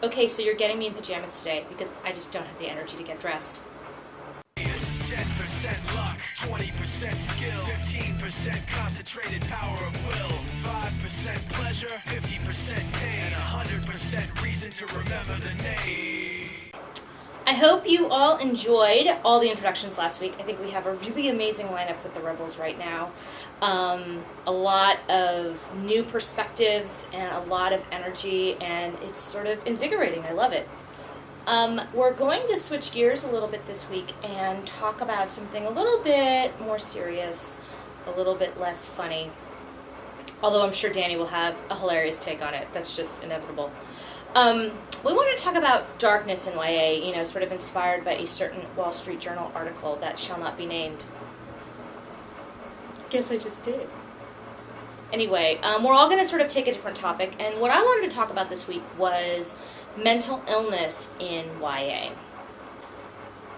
Okay, so you're getting me in pajamas today because I just don't have the energy to get dressed. This is 10% luck, 20% skill, 15% concentrated power of will, 5% pleasure, 50% pain, and 100% reason to remember the name. I hope you all enjoyed all the introductions last week. I think we have a really amazing lineup with the Rebels right now. A lot of new perspectives and a lot of energy, and it's sort of invigorating. I love it. We're going to switch gears a little bit this week and talk about something a little bit more serious, a little bit less funny. Although I'm sure Danny will have a hilarious take on it. That's just inevitable. We want to talk about darkness in YA, sort of inspired by a certain Wall Street Journal article that shall not be named. Guess I just did. Anyway, we're all going to sort of take a different topic, and what I wanted to talk about this week was mental illness in YA.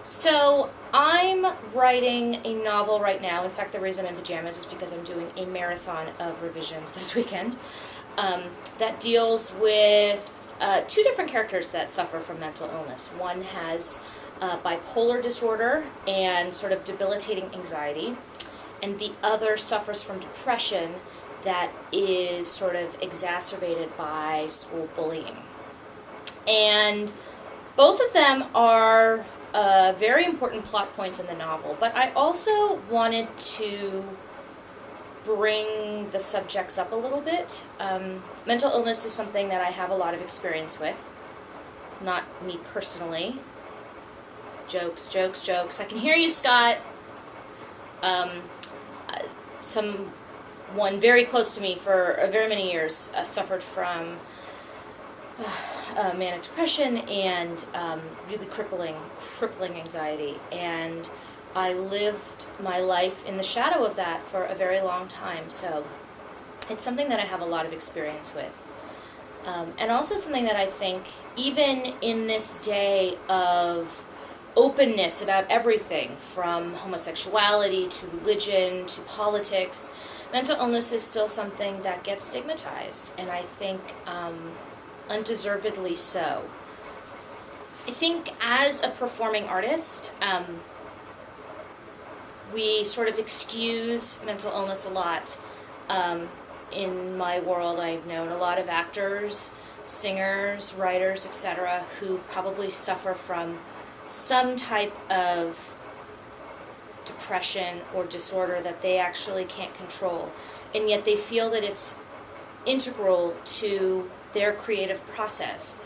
So, I'm writing a novel right now. In fact, the reason I'm in pajamas is because I'm doing a marathon of revisions this weekend that deals with two different characters that suffer from mental illness. One has bipolar disorder and sort of debilitating anxiety, and the other suffers from depression that is sort of exacerbated by school bullying. And both of them are very important plot points in the novel, but I also wanted to bring the subjects up a little bit. Mental illness is something that I have a lot of experience with. Not me personally. Jokes, jokes, jokes. I can hear you, Scott. Someone very close to me for very many years suffered from manic depression and really crippling anxiety, and I lived my life in the shadow of that for a very long time, so it's something that I have a lot of experience with. And also something that I think, even in this day of openness about everything, from homosexuality to religion to politics, mental illness is still something that gets stigmatized, and I think undeservedly so. I think as a performing artist, we sort of excuse mental illness a lot. In my world, I've known a lot of actors, singers, writers, etc., who probably suffer from some type of depression or disorder that they actually can't control, and yet they feel that it's integral to their creative process.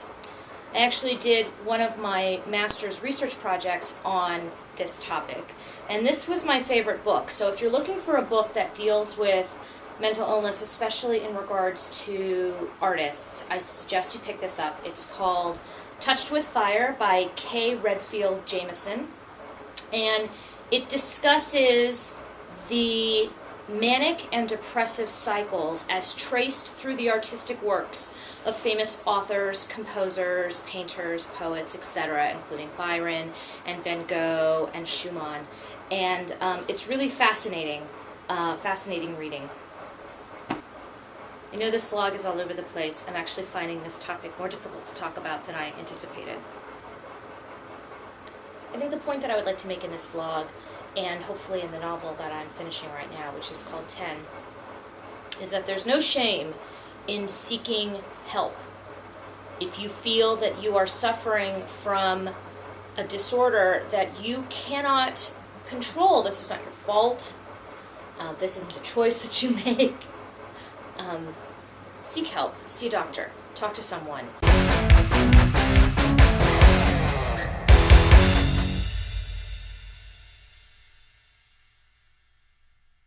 I actually did one of my master's research projects on this topic, and this was my favorite book. So if you're looking for a book that deals with mental illness, especially in regards to artists, I suggest you pick this up. It's called Touched with Fire by K. Redfield Jamison, and it discusses the manic and depressive cycles as traced through the artistic works of famous authors, composers, painters, poets, etc., including Byron and Van Gogh and Schumann. And it's really fascinating reading. I know this vlog is all over the place. I'm actually finding this topic more difficult to talk about than I anticipated. I think the point that I would like to make in this vlog, and hopefully in the novel that I'm finishing right now, which is called 10, is that there's no shame in seeking help. If you feel that you are suffering from a disorder that you cannot control, this is not your fault, this isn't a choice that you make, seek help, see a doctor, talk to someone.